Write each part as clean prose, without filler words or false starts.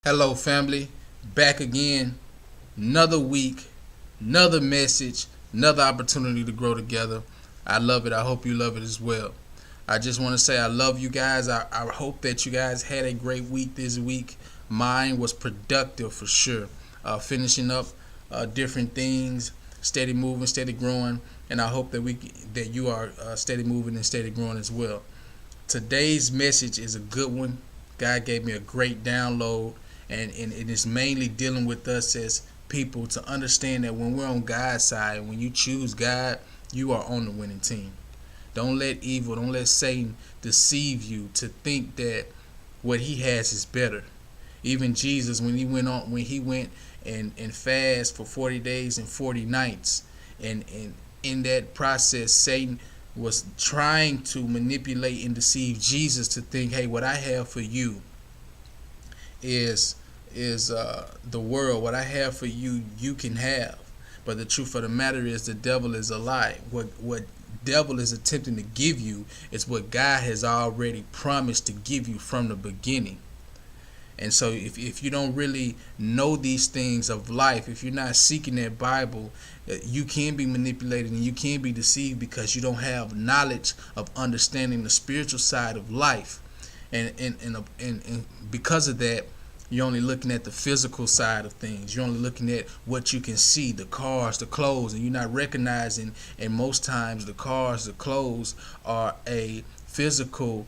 Hello, family. Back again. Another week, another message, another opportunity to grow together. I love it. I hope you love it as well. I just want to say I love you guys. I hope that you guys had a great week this week. Mine was productive for sure. Finishing up different things, steady moving, steady growing, and I hope that you are steady moving and steady growing as well. Today's message is a good one. God gave me a great download, and it is mainly dealing with us as people to understand that when we're on God's side, when you choose God, you are on the winning team. Don't let evil, don't let Satan deceive you to think that what he has is better. Even Jesus, when he went and fast for 40 days and 40 nights, and in that process, Satan was trying to manipulate and deceive Jesus to think, hey, what I have for you is the world. What I have for you, you can have. But the truth of the matter is, the devil is a lie. What devil is attempting to give you is what God has already promised to give you from the beginning. And so if you don't really know these things of life, if you're not seeking that Bible, you can be manipulated and you can be deceived because you don't have knowledge of understanding the spiritual side of life. And because of that, you're only looking at the physical side of things. You're only looking at what you can see, the cars, the clothes, and you're not recognizing, and most times the cars, the clothes are a physical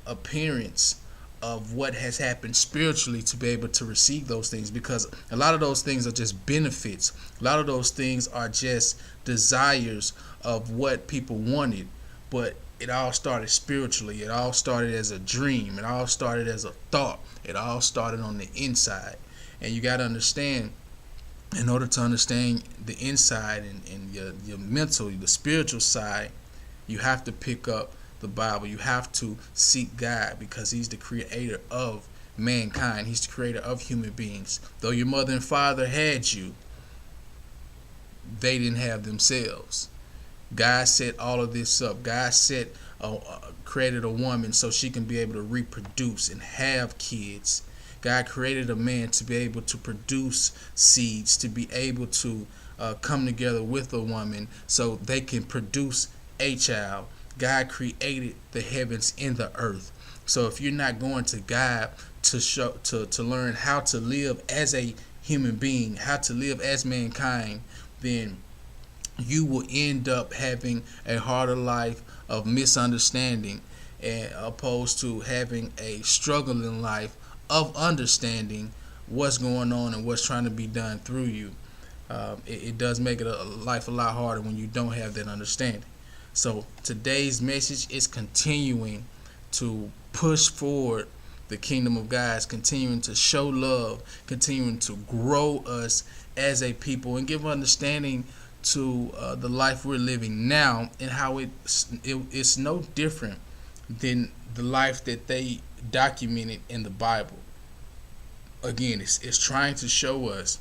appearance of what has happened spiritually to be able to receive those things, because a lot of those things are just benefits. A lot of those things are just desires of what people wanted, but it all started spiritually. It all started as a dream. It all started as a thought. It all started on the inside. And you got to understand, in order to understand the inside and your mental, the spiritual side, you have to pick up the Bible. You have to seek God because he's the creator of mankind. He's the creator of human beings. Though your mother and father had you, they didn't have themselves. God set all of this up. God created a woman so she can be able to reproduce and have kids. God created a man to be able to produce seeds, to be able to come together with a woman so they can produce a child. God created the heavens and the earth. So if you're not going to God to learn how to live as a human being, how to live as mankind, then you will end up having a harder life of misunderstanding, as opposed to having a struggling life of understanding what's going on and what's trying to be done through you. It does make it life a lot harder when you don't have that understanding. So today's message is continuing to push forward the kingdom of God, is continuing to show love, continuing to grow us as a people and give understanding to the life we're living now, and how it's no different than the life that they documented in the Bible. Again, it's trying to show us,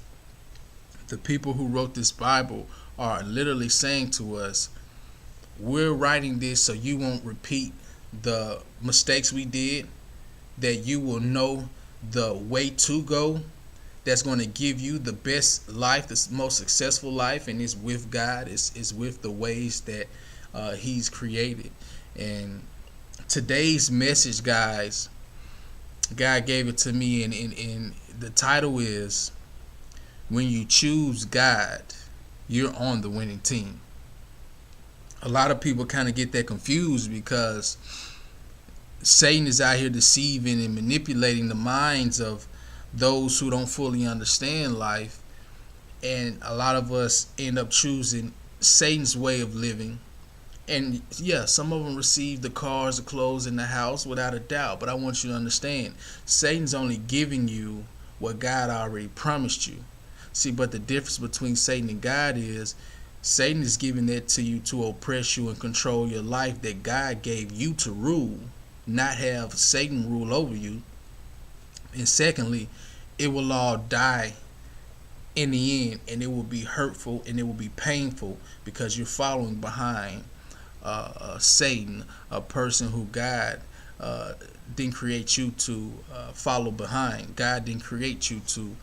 the people who wrote this Bible are literally saying to us, we're writing this so you won't repeat the mistakes we did, that you will know the way to go that's going to give you the best life, the most successful life, and it's with God. It's with the ways that he's created. And today's message, guys, God gave it to me, and the title is, when you choose God, you're on the winning team. A lot of people kind of get that confused because Satan is out here deceiving and manipulating the minds of those who don't fully understand life, and a lot of us end up choosing Satan's way of living. And yeah, some of them receive the cars, the clothes, and the house without a doubt, but I want you to understand, Satan's only giving you what God already promised you. See, but the difference between Satan and God is, Satan is giving that to you to oppress you and control your life that God gave you to rule, not have Satan rule over you. And secondly, it will all die in the end, and it will be hurtful and it will be painful because you're following behind Satan, a person who God didn't create you to follow behind. God didn't create you to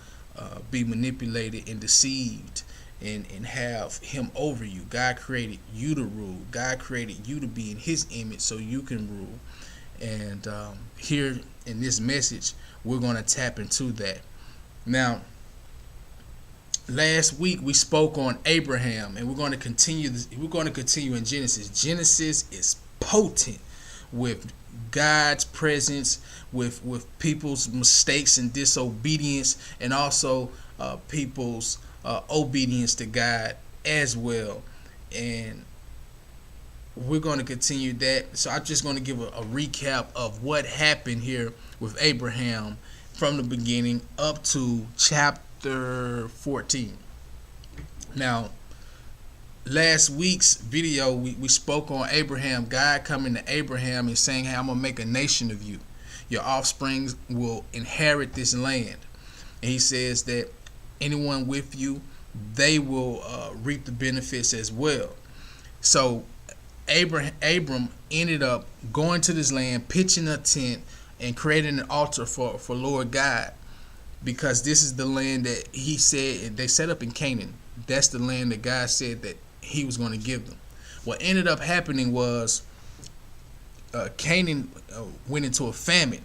be manipulated and deceived and have him over you. God created you to rule. God created you to be in his image so you can rule. And here in this message, we're going to tap into that. Now, last week we spoke on Abraham, and we're going to continue in Genesis. Genesis is potent with God's presence, with people's mistakes and disobedience, and also people's obedience to God as well. And we're going to continue that. So I'm just going to give a recap of what happened here with Abraham from the beginning up to chapter 14. Now, last week's video, we spoke on Abraham, God coming to Abraham and saying, hey, I'm going to make a nation of you. Your offspring will inherit this land. And he says that anyone with you, they will reap the benefits as well. So Abram ended up going to this land, pitching a tent, and creating an altar for Lord God, because this is the land that he said they set up in Canaan. That's the land that God said that he was going to give them. What ended up happening was Canaan went into a famine,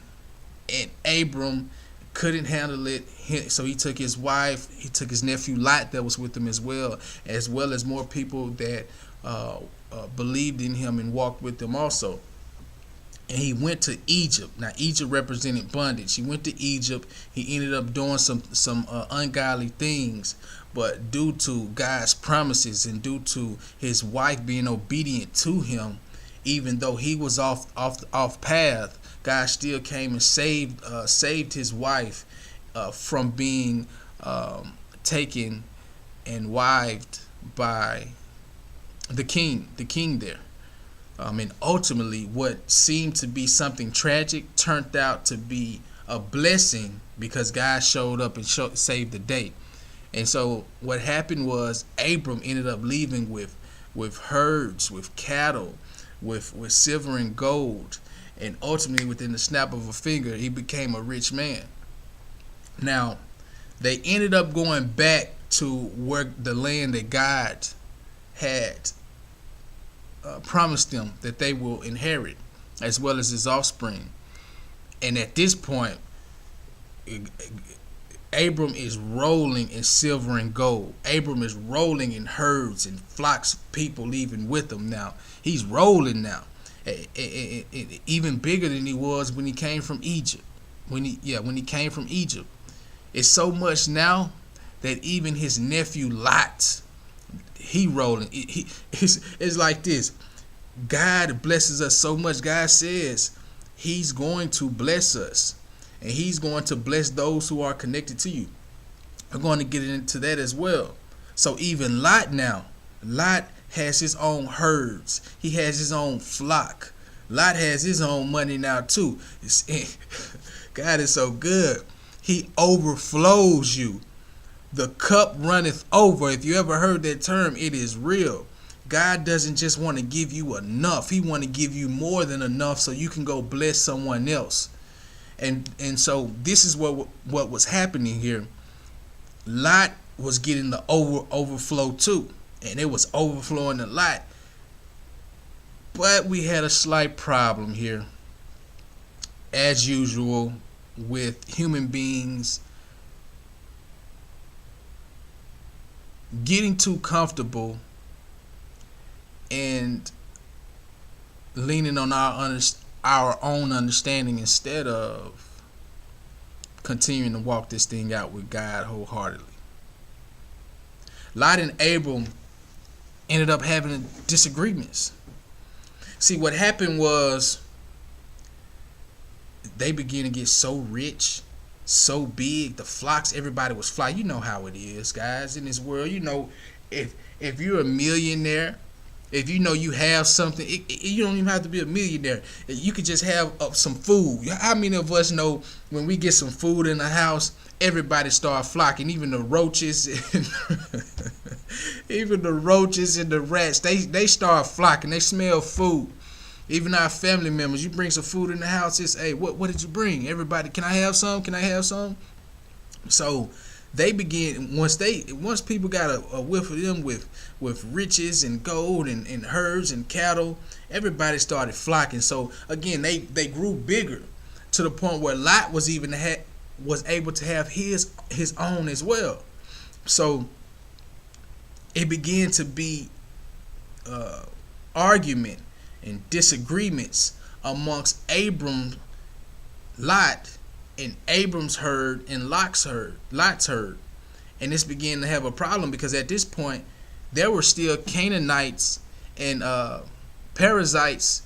and Abram couldn't handle it, so he took his wife, he took his nephew Lot that was with him as well as more people that believed in him and walked with him also. And he went to Egypt. Now, Egypt represented bondage. He went to Egypt. He ended up doing some ungodly things. But due to God's promises and due to his wife being obedient to him, even though he was off path, God still came and saved his wife from being taken and wived by the king there. And ultimately, what seemed to be something tragic turned out to be a blessing, because God showed up and saved the day. And so what happened was Abram ended up leaving with herds, with cattle, with silver and gold. And ultimately, within the snap of a finger, he became a rich man. Now, they ended up going back to where the land that God had promised them that they will inherit, as well as his offspring. And at this point, Abram is rolling in silver and gold. Abram is rolling in herds and flocks of people leaving with him now. He's rolling now, even bigger than he was when he came from Egypt. When he came from Egypt, it's so much now that even his nephew Lot, he rolling. It's like this. God blesses us so much. God says he's going to bless us, and he's going to bless those who are connected to you. I'm going to get into that as well. So even Lot now, Lot has his own herds. He has his own flock. Lot has his own money now too. God is so good. He overflows you. The cup runneth over. If you ever heard that term, it is real. God doesn't just want to give you enough. He want to give you more than enough so you can go bless someone else. And so this is what was happening here. Lot was getting the overflow too, and it was overflowing a lot. But we had a slight problem here, as usual, with human beings getting too comfortable and leaning on our own understanding instead of continuing to walk this thing out with God wholeheartedly. Lot and Abram ended up having disagreements. See, what happened was they began to get so rich, so big, the flocks, everybody was flying. You know how it is, guys, in this world. You know, if you're a millionaire, if you know you have something, you don't even have to be a millionaire. You could just have some food. How many of us know when we get some food in the house, everybody start flocking, even the roaches, even the roaches and the rats, they start flocking. They smell food. Even our family members, you bring some food in the house, it's, hey, what did you bring? Everybody, can I have some? Can I have some? So they begin, once people got a whiff of them with riches and gold and herds and cattle, everybody started flocking. So again, they grew bigger to the point where Lot was able to have his own as well. So it began to be argument and disagreements amongst Lot, and Abram's herd and Lot's herd. And this began to have a problem because at this point there were still Canaanites and Perizzites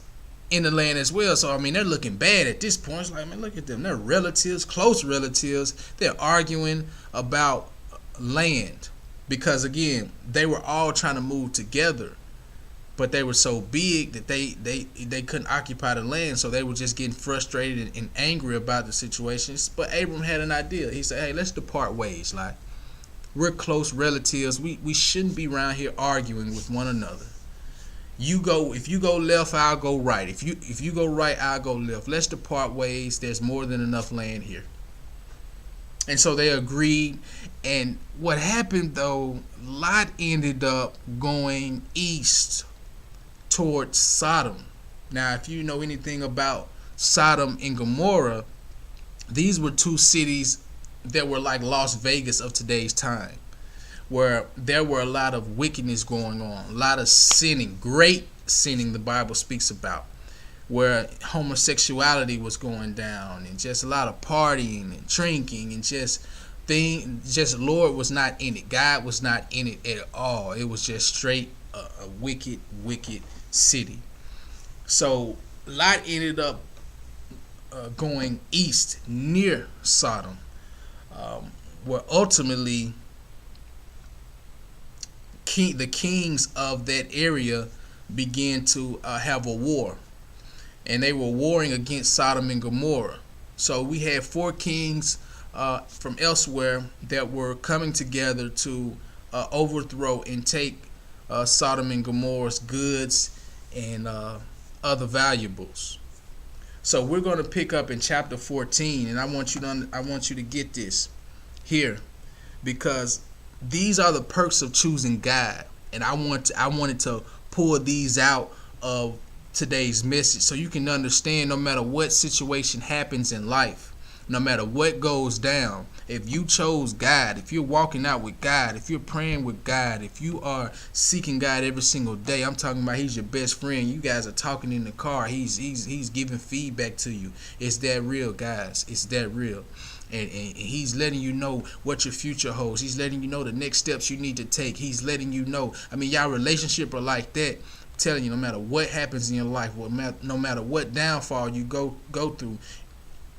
in the land as well. So I mean, they're looking bad at this point. It's like, man, look at them. They're relatives, close relatives. They're arguing about land because again, they were all trying to move together. But they were so big that they couldn't occupy the land, so they were just getting frustrated and angry about the situations. But Abram had an idea. He said, hey, let's depart ways. Like, we're close relatives. We shouldn't be around here arguing with one another. If you go left, I'll go right. If you go right, I'll go left. Let's depart ways. There's more than enough land here. And so they agreed. And what happened though, Lot ended up going east towards Sodom. Now, if you know anything about Sodom and Gomorrah, these were two cities that were like Las Vegas of today's time, where there were a lot of wickedness going on, a lot of sinning, great sinning the Bible speaks about, where homosexuality was going down and just a lot of partying and drinking and just Lord was not in it. God was not in it at all. It was just straight a wicked city. So Lot ended up going east near Sodom, where ultimately the kings of that area began to have a war, and they were warring against Sodom and Gomorrah. So we had 4 kings from elsewhere that were coming together to overthrow and take Sodom and Gomorrah's goods and other valuables. So we're going to pick up in chapter 14, and I want you to get this here, because these are the perks of choosing God, and I wanted to pull these out of today's message so you can understand, no matter what situation happens in life, no matter what goes down, if you chose God, if you're walking out with God, if you're praying with God, if you are seeking God every single day, I'm talking about He's your best friend. You guys are talking in the car. He's giving feedback to you. It's that real, guys. It's that real. And He's letting you know what your future holds. He's letting you know the next steps you need to take. He's letting you know. I mean, y'all relationship are like that. I'm telling you, no matter what happens in your life, no matter what downfall you go through,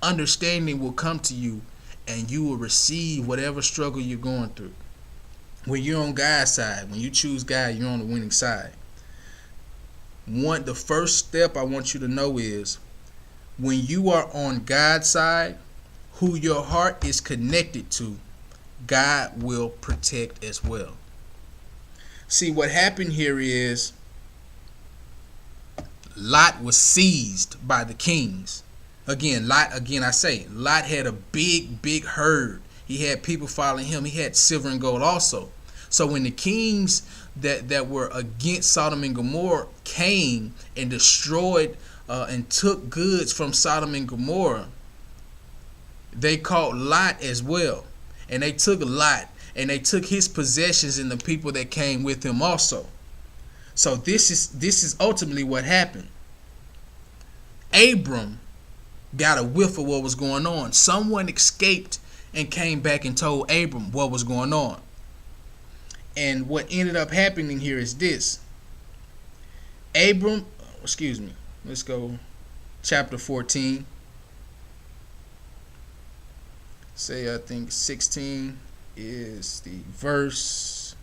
understanding will come to you, and you will receive whatever struggle you're going through. When you're on God's side, when you choose God, you're on the winning side. The first step I want you to know is, when you are on God's side, who your heart is connected to, God will protect as well. See, what happened here is Lot was seized by the kings. Lot had a big herd. He had people following him. He had silver and gold also. So when the kings that were against Sodom and Gomorrah came and destroyed and took goods from Sodom and Gomorrah, they caught Lot as well. And they took Lot, and they took his possessions and the people that came with him also. So this is ultimately what happened. Abram got a whiff of what was going on. Someone escaped and came back and told Abram what was going on. And what ended up happening here is this. Let's go chapter 14. I think 16 is the verse.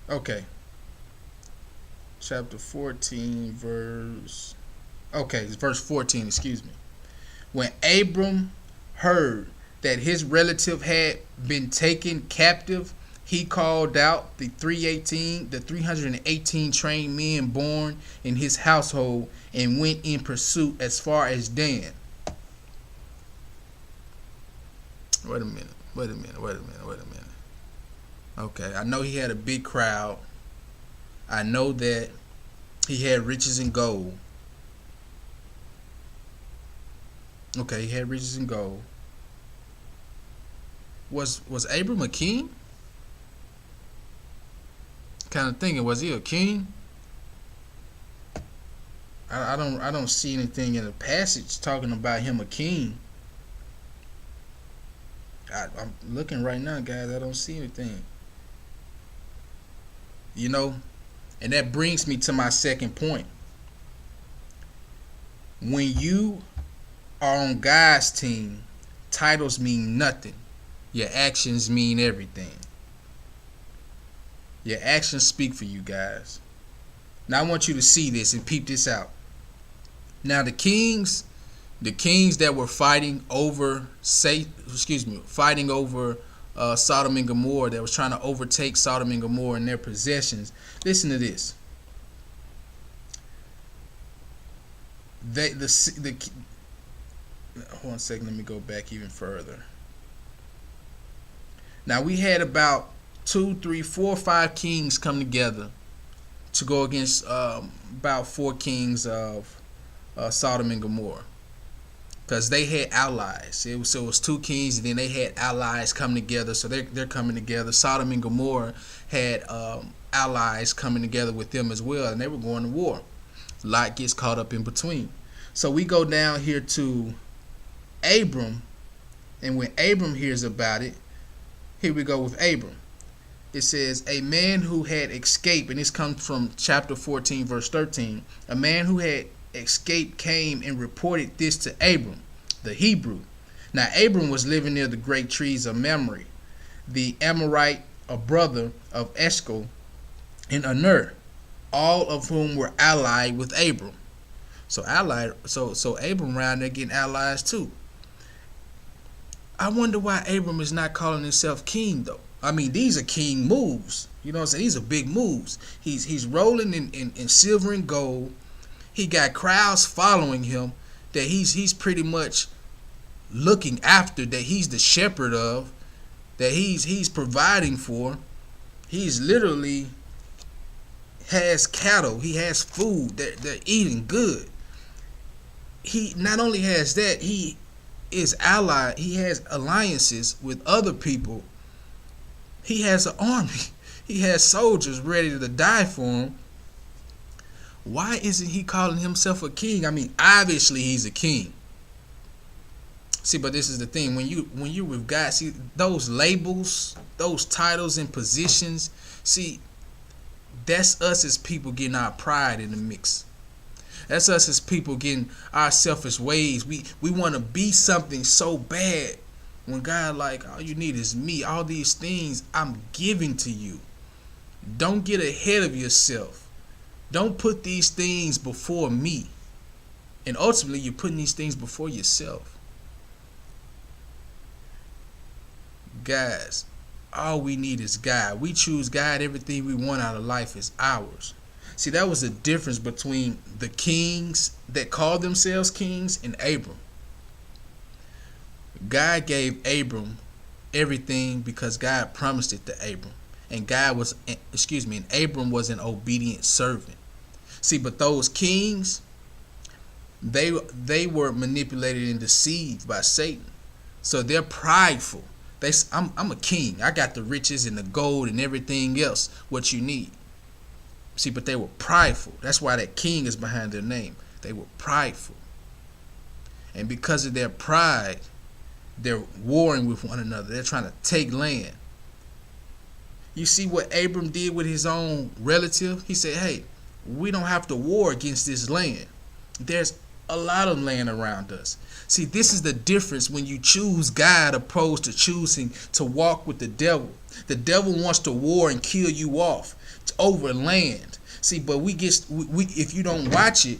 Okay. Chapter 14, verse. Okay, it's verse 14, excuse me. When Abram heard that his relative had been taken captive, He called out the 318 trained men born in his household and went in pursuit as far as Dan. Wait a minute. Okay, I know he had a big crowd. I know that he had riches and gold. Okay, he had riches and gold. Was Abram a king? Kind of thinking, was he a king? I don't see anything in the passage talking about him a king. I'm looking right now, guys. I don't see anything. You know, and that brings me to my second point. When you are on God's team, titles mean nothing. Your actions mean everything. Your actions speak for you, guys. Now I want you to see this and peep this out. Now the kings that were fighting over Sodom and Gomorrah, that was trying to overtake Sodom and Gomorrah in their possessions. Listen to this. Hold on a second. Let me go back even further. Now we had about 2, 3, 4, 5 kings come together to go against about 4 kings of Sodom and Gomorrah, because they had allies. It was 2 kings, and then they had allies come together. So they're coming together. Sodom and Gomorrah had allies coming together with them as well, and they were going to war. Lot gets caught up in between. So we go down here to Abram, and when Abram hears about it, here we go with Abram. It says, a man who had escaped, and this comes from chapter 14, verse 13. A man who had escaped came and reported this to Abram, the Hebrew. Now Abram was living near the great trees of Mamre, the Amorite, a brother of Eshcol and Aner, all of whom were allied with Abram. So Abram around there getting allies too. I wonder why Abram is not calling himself king though. I mean, these are king moves. You know what I'm saying? These are big moves. He's rolling in silver and gold. He got crowds following him that he's pretty much looking after, that he's the shepherd of, that he's providing for. He's literally has cattle. He has food. They're eating good. He not only has that, he is allied. He has alliances with other people. He has an army. He has soldiers ready to die for him. Why isn't he calling himself a king? I mean, obviously he's a king. See, but this is the thing. When you're with God, see, those labels, those titles and positions, see, that's us as people getting our pride in the mix. That's us as people getting our selfish ways. We want to be something so bad, when God like, all you need is me. All these things I'm giving to you. Don't get ahead of yourself. Don't put these things before me. And ultimately, you're putting these things before yourself. Guys, all we need is God. We choose God. Everything we want out of life is ours. See, that was the difference between the kings that called themselves kings and Abram. God gave Abram everything because God promised it to Abram. And Abram was an obedient servant. See, but those kings, they were manipulated and deceived by Satan. So they're prideful. I'm a king. I got the riches and the gold and everything else what you need. See, but they were prideful. That's why that king is behind their name. They were prideful. And because of their pride, they're warring with one another. They're trying to take land. You see what Abram did with his own relative? He said, hey, we don't have to war against this land. There's a lot of land around us. See, this is the difference when you choose God opposed to choosing to walk with the devil. The devil wants to war and kill you off over land. See, but if you don't watch it,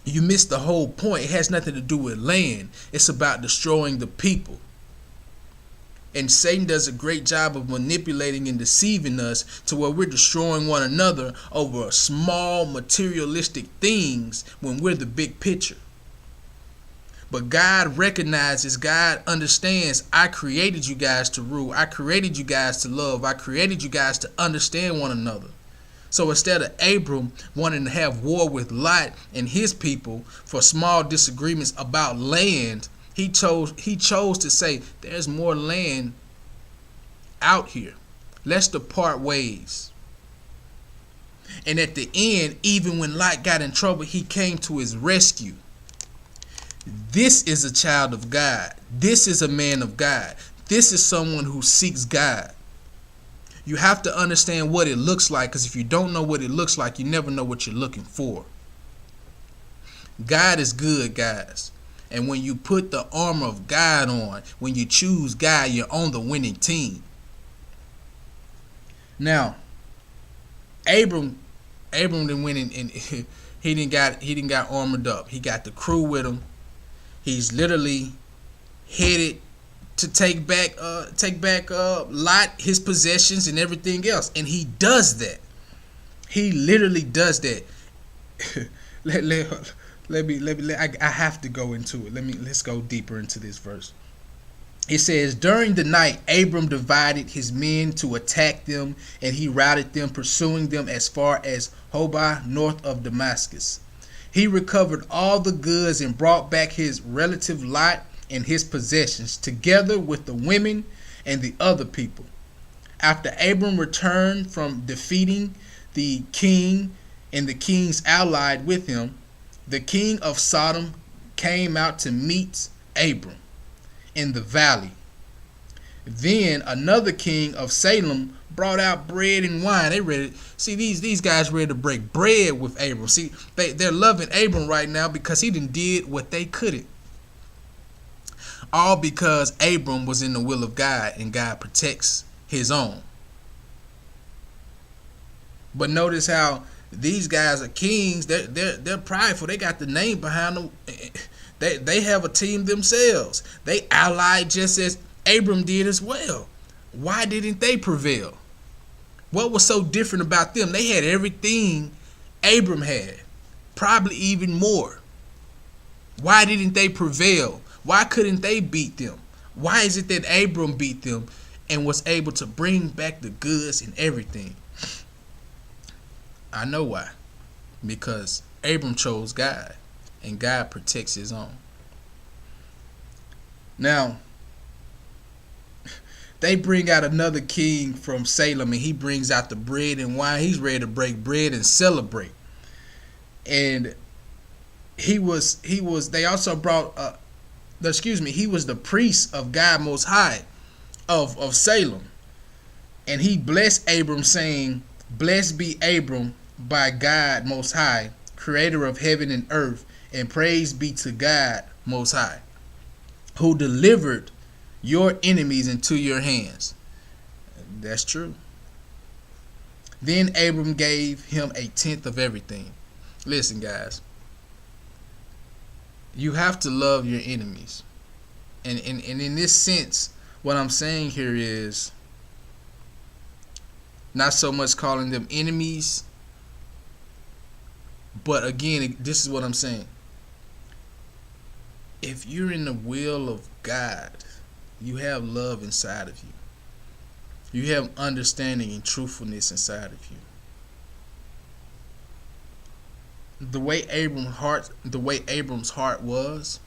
you miss the whole point. It has nothing to do with land. It's about destroying the people. And Satan does a great job of manipulating and deceiving us to where we're destroying one another over small materialistic things when we're the big picture. But God recognizes, God understands, I created you guys to rule. I created you guys to love. I created you guys to understand one another. So instead of Abram wanting to have war with Lot and his people for small disagreements about land, he chose to say, there's more land out here. Let's depart ways. And at the end, even when Lot got in trouble, he came to his rescue. This is a child of God. This is a man of God. This is someone who seeks God. You have to understand what it looks like, because if you don't know what it looks like, you never know what you're looking for. God is good, guys. And when you put the armor of God on, when you choose God, you're on the winning team. Now, Abram didn't win and he didn't got armored up. He got the crew with him. He's literally headed to take back Lot, his possessions, and everything else, and he does that. He literally does that. I have to go into it. Let's go deeper into this verse. It says, during the night, Abram divided his men to attack them, and he routed them, pursuing them as far as Hobah, north of Damascus. He recovered all the goods and brought back his relative Lot and his possessions, together with the women and the other people. After Abram returned from defeating the king and the king's allied with him, the king of Sodom came out to meet Abram in the valley. Then another king of Salem brought out bread and wine. They ready. See, these guys ready to break bread with Abram. See, they're loving Abram right now because he did what they couldn't. All because Abram was in the will of God, and God protects his own. But notice how these guys are kings. They're prideful. They got the name behind them. They have a team themselves. They allied just as Abram did as well. Why didn't they prevail? What was so different about them? They had everything Abram had, probably even more. Why didn't they prevail? Why couldn't they beat them? Why is it that Abram beat them and was able to bring back the goods and everything? I know why. Because Abram chose God, and God protects his own. Now, they bring out another king from Salem, and he brings out the bread and wine. He's ready to break bread and celebrate. And he was they also brought he was the priest of God Most High of Salem. And he blessed Abram, saying, "Blessed be Abram by God Most High, creator of heaven and earth, and praise be to God Most High, who delivered your enemies into your hands." That's true. Then Abram gave him a tenth of everything. Listen, guys. You have to love your enemies. And in this sense, what I'm saying here is not so much calling them enemies, but again, this is what I'm saying. If you're in the will of God, you have love inside of you. You have understanding and truthfulness inside of you. The way Abram's heart was,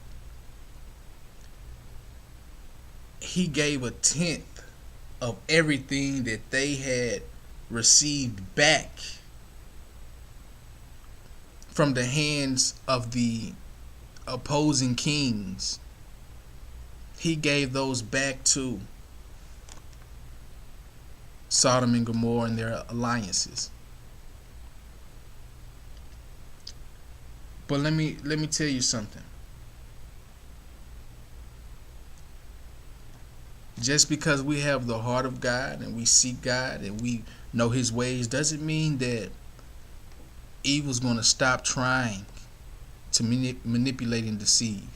he gave a tenth of everything that they had received back from the hands of the opposing kings. He gave those back to Sodom and Gomorrah and their alliances. But let me tell you something. Just because we have the heart of God and we seek God and we know his ways doesn't mean that evil's going to stop trying to manipulate and deceive.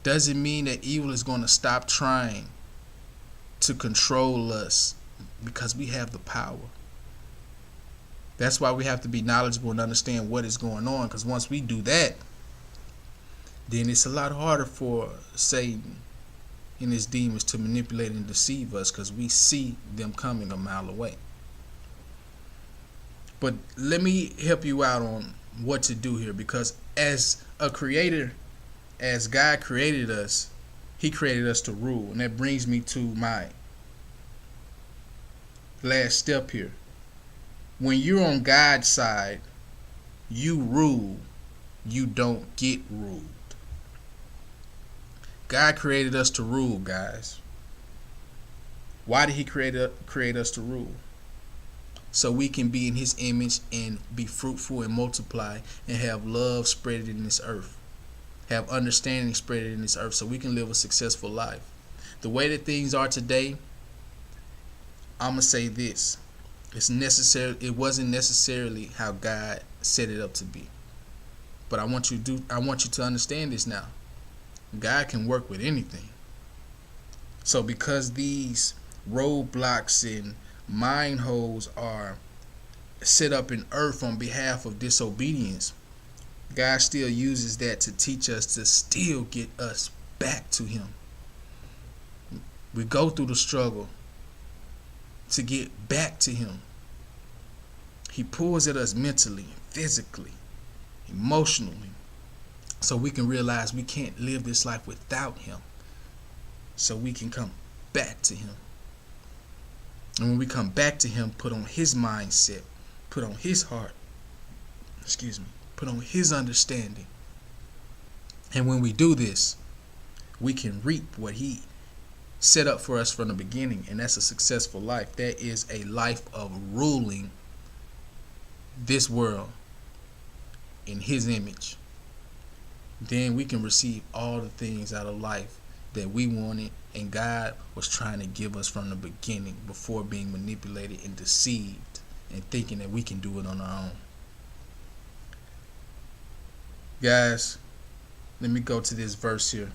Doesn't mean that evil is going to stop trying to control us because we have the power. That's why we have to be knowledgeable and understand what is going on, because once we do that, then it's a lot harder for Satan and his demons to manipulate and deceive us, because we see them coming a mile away. But let me help you out on what to do here, because as a creator, as God created us, he created us to rule. And that brings me to my last step here. When you're on God's side, you rule, you don't get ruled. God created us to rule, guys. Why did he create us to rule? So we can be in his image and be fruitful and multiply and have love spread in this earth. Have understanding spread in this earth so we can live a successful life. The way that things are today, I'm going to say this. It wasn't necessarily how God set it up to be. But I want you to understand this now. God can work with anything. So because these roadblocks and mine holes are set up in earth on behalf of disobedience, God still uses that to teach us to still get us back to him. We go through the struggle to get back to him. He pulls at us mentally, physically, emotionally, so we can realize we can't live this life without him, so we can come back to him. And when we come back to him, put on his mindset, put on his heart, put on his understanding. And when we do this, we can reap what he set up for us from the beginning, and that's a successful life. That is a life of ruling this world in his image. Then we can receive all the things out of life that we wanted and God was trying to give us from the beginning, before being manipulated and deceived and thinking that we can do it on our own. Guys, let me go to this verse here.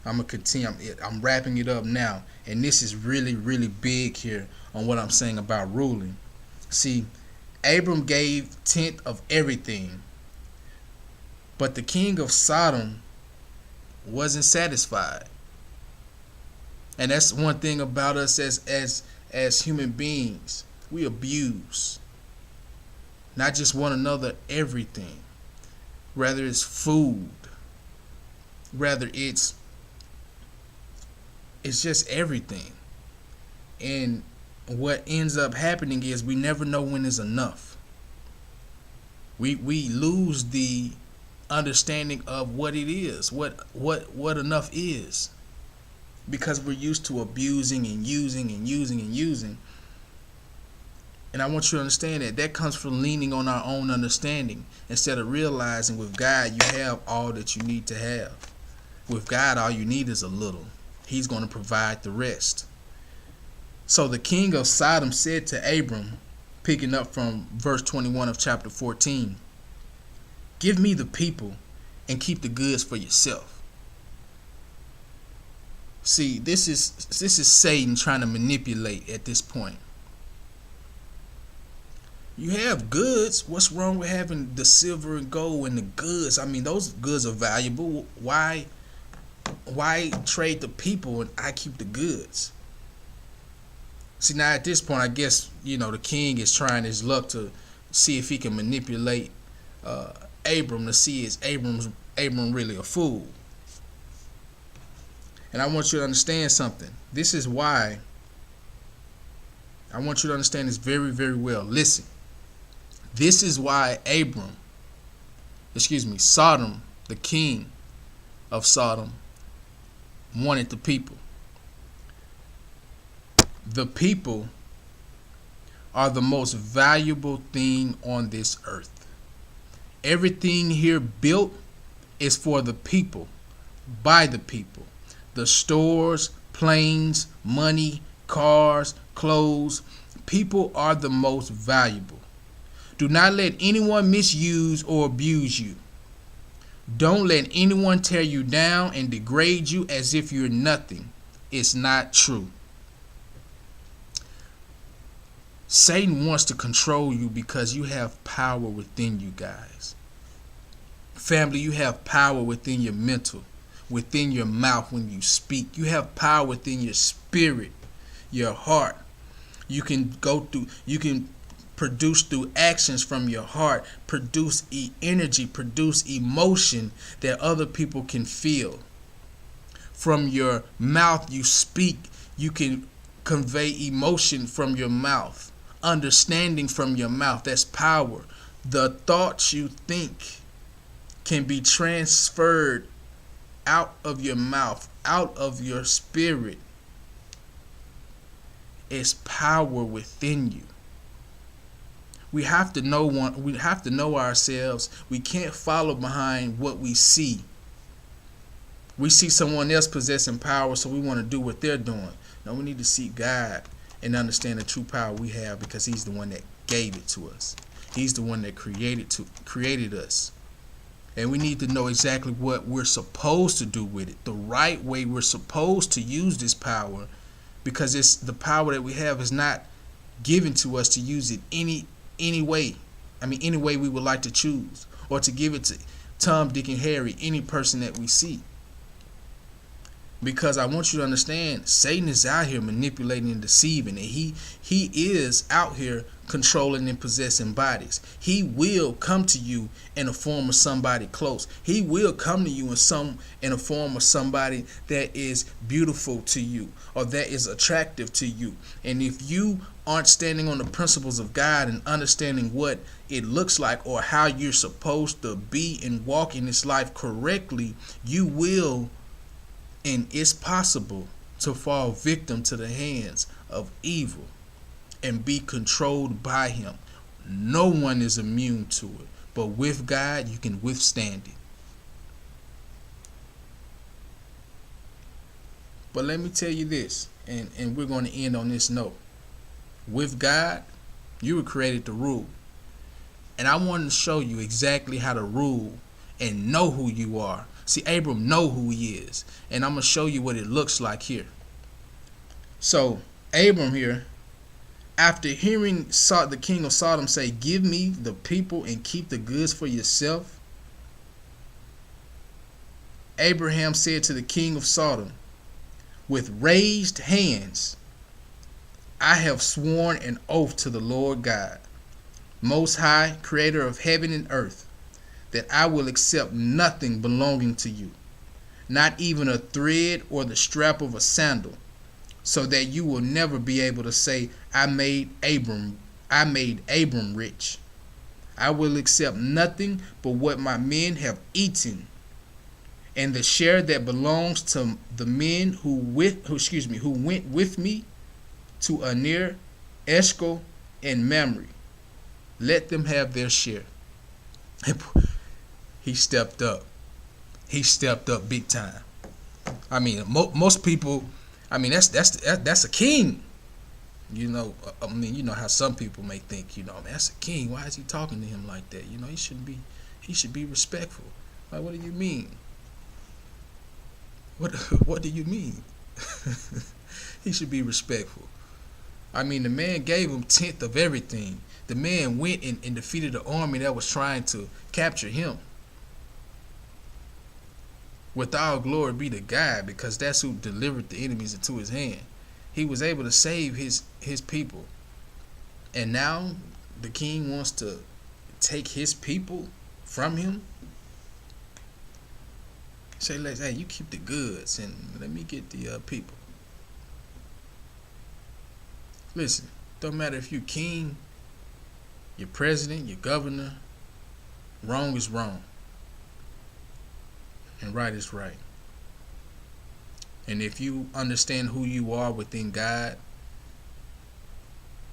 I'm going to continue. I'm wrapping it up now. And this is really, really big here on what I'm saying about ruling. See, Abram gave 10th of everything. But the king of Sodom wasn't satisfied. And that's one thing about us as human beings. We abuse. Not just one another, everything. Whether it's food. Whether it's just everything. And what ends up happening is we never know when is enough. We lose the understanding of what it is, what enough is, because we're used to abusing and using and using and using. And I want you to understand that comes from leaning on our own understanding instead of realizing with God you have all that you need to have. With God, all you need is a little. He's going to provide the rest. So the king of Sodom said to Abram, picking up from verse 21 of chapter 14, "Give me the people and keep the goods for yourself." See, this is Satan trying to manipulate at this point. You have goods. What's wrong with having the silver and gold and the goods? I mean, those goods are valuable. Why trade the people and I keep the goods? See, now at this point, I guess, the king is trying his luck to see if he can manipulate Abram to see is Abram really a fool. And I want you to understand something. This is why I want you to understand this very, very well. Listen. This is why Sodom, the king of Sodom, wanted the people. The people are the most valuable thing on this earth. Everything here built is for the people, by the people. The stores, planes, money, cars, clothes. People are the most valuable. Do not let anyone misuse or abuse you. Don't let anyone tear you down and degrade you as if you're nothing. It's not true. Satan wants to control you because you have power within you, guys. Family, you have power within your mental, within your mouth when you speak. You have power within your spirit, your heart. You can produce through actions from your heart, produce energy, produce emotion that other people can feel. From your mouth you speak, you can convey emotion from your mouth, understanding from your mouth. That's power. The thoughts you think can be transferred out of your mouth, out of your spirit. It's power within you. We have to know ourselves. We can't follow behind what we see. We see someone else possessing power, so we want to do what they're doing. No, we need to seek God and understand the true power we have, because He's the one that gave it to us. He's the one that created us. And we need to know exactly what we're supposed to do with it, the right way we're supposed to use this power, because it's the power that we have is not given to us to use it any way. Any way we would like to choose, or to give it to Tom, Dick, and Harry, any person that we see. Because I want you to understand, Satan is out here manipulating and deceiving, and he is out here controlling and possessing bodies. He will come to you in a form of somebody close. He will come to you in a form of somebody that is beautiful to you, or that is attractive to you. And if you aren't standing on the principles of God and understanding what it looks like, or how you're supposed to be and walk in this life correctly, you will, and it's possible, to fall victim to the hands of evil and be controlled by him. No one is immune to it, but with God you can withstand it. But let me tell you this, and we're going to end on this note. With God, you were created to rule. And I wanted to show you exactly how to rule and know who you are. See, Abram know who he is, and I'm going to show you what it looks like here. So, Abram here, after hearing the king of Sodom say, "Give me the people and keep the goods for yourself," Abraham said to the king of Sodom, "With raised hands, I have sworn an oath to the Lord God, Most High, creator of heaven and earth, that I will accept nothing belonging to you, not even a thread or the strap of a sandal, so that you will never be able to say, I made Abram rich. I will accept nothing but what my men have eaten, and the share that belongs to the men who went with me to Anir, Eshcol, and Mamre. Let them have their share." He stepped up. He stepped up big time. Most people, that's a king. You know how some people may think, that's a king. Why is he talking to him like that? He should be respectful. Like, what do you mean? What do you mean? He should be respectful. The man gave him 10th of everything. The man went and defeated the army that was trying to capture him. With all glory be to God, because that's who delivered the enemies into his hand. He was able to save his people. And now the king wants to take his people from him. Say, hey, you keep the goods and let me get the people. Listen, don't matter if you're king, your president, your governor, wrong is wrong. And right is right. And if you understand who you are within God,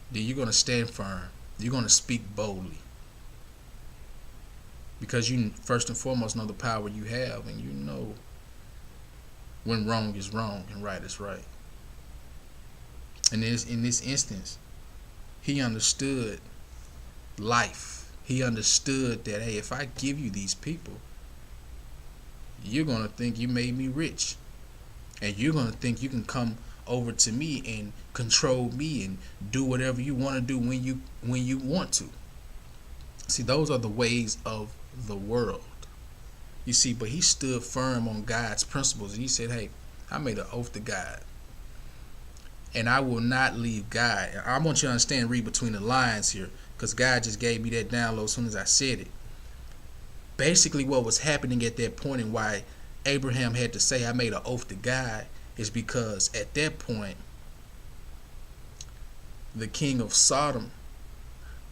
then you're going to stand firm. You're going to speak boldly. Because you first and foremost know the power you have, and you know when wrong is wrong and right is right. And in this instance, he understood life. He understood that, hey, if I give you these people, you're going to think you made me rich. And you're going to think you can come over to me and control me and do whatever you want to do when you want to. See, those are the ways of the world. You see, but he stood firm on God's principles, and he said, hey, I made an oath to God, and I will not leave God. I want you to understand, read between the lines here, because God just gave me that download as soon as I said it. Basically, what was happening at that point and why Abraham had to say, I made an oath to God, is because at that point, the king of Sodom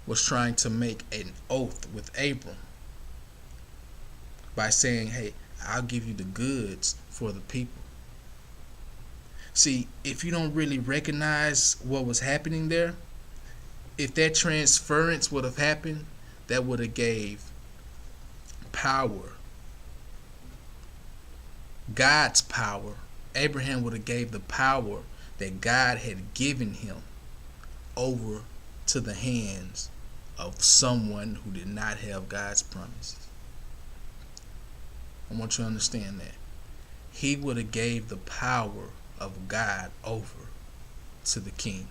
was trying to make an oath with Abram by saying, hey, I'll give you the goods for the people. See, if you don't really recognize what was happening there, if that transference would have happened, that would have gave power, God's power. Abraham would have gave the power that God had given him over to the hands of someone who did not have God's promises. I want you to understand that. He would have gave the power of God over to the king.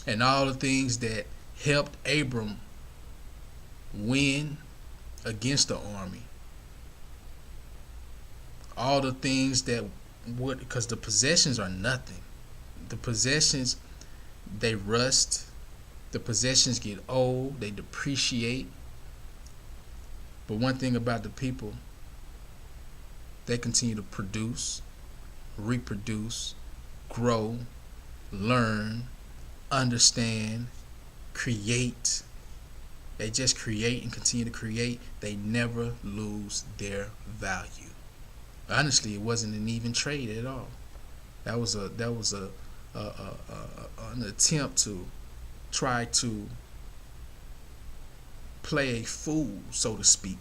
And all the things that helped Abram win against the army. All the things that would, because the possessions are nothing. The possessions, they rust. The possessions get old. They depreciate. But one thing about the people, they continue to produce, reproduce, grow, learn, understand, create. They just create and continue to create. They never lose their value. Honestly, it wasn't an even trade at all. That was an attempt to try to play a fool, so to speak.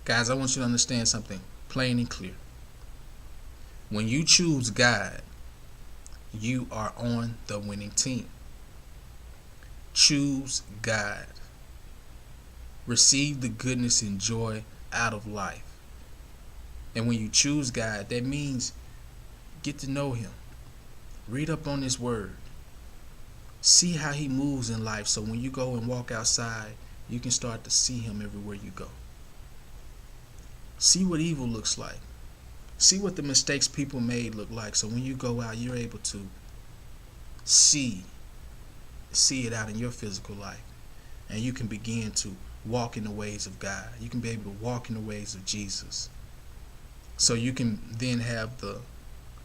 Guys, I want you to understand something plain and clear. When you choose God, you are on the winning team. Choose God. Receive the goodness and joy out of life. And when you choose God, that means get to know him. Read up on his word. See how he moves in life, so when you go and walk outside, you can start to see him everywhere you go. See what evil looks like. See what the mistakes people made look like, so when you go out, you're able to see it out in your physical life. And you can begin to walk in the ways of God. You can be able to walk in the ways of Jesus. So you can then have the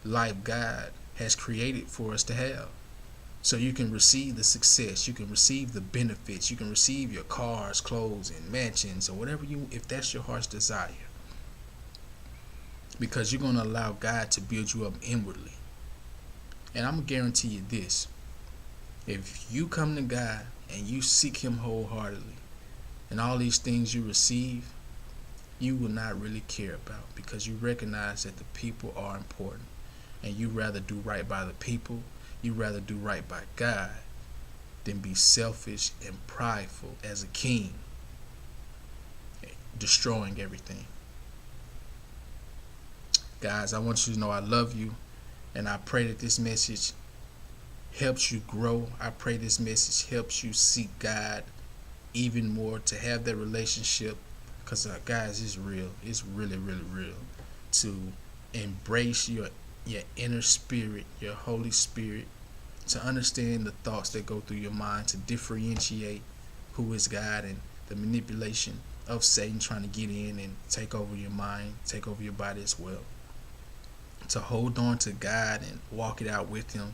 life God has created for us to have. So you can receive the success, you can receive the benefits, you can receive your cars, clothes, and mansions, or whatever if that's your heart's desire. Because you're going to allow God to build you up inwardly. And I'm going to guarantee you this. If you come to God and you seek him wholeheartedly, and all these things you receive, you will not really care about, because you recognize that the people are important. And you rather do right by the people, you rather do right by God, than be selfish and prideful as a king, destroying everything. Guys, I want you to know I love you, and I pray that this message helps you grow. I pray this message helps you seek God even more, to have that relationship, because guys, it's real. It's really, really real to embrace your inner spirit, your Holy Spirit, to understand the thoughts that go through your mind, to differentiate who is God and the manipulation of Satan trying to get in and take over your mind, take over your body as well. To hold on to God and walk it out with him.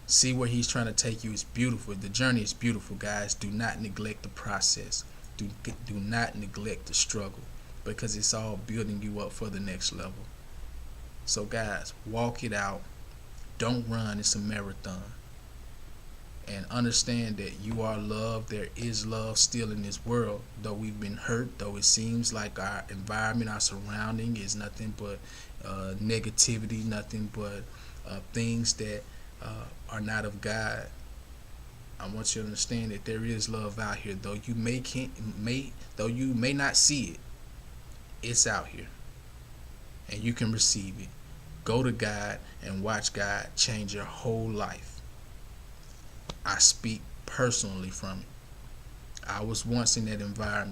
See where he's trying to take you is beautiful. The journey is beautiful, guys. Do not neglect the process. Do not neglect the struggle, because it's all building you up for the next level. So guys, walk it out. Don't run. It's a marathon. And understand that you are loved. There is love still in this world. Though we've been hurt, though it seems like our environment, our surrounding is nothing but negativity, nothing but things that are not of God. I want you to understand that there is love out here. Though you may not see it, it's out here. and you can receive it. Go to God and watch God change your whole life. I speak personally from it. I was once in that environment.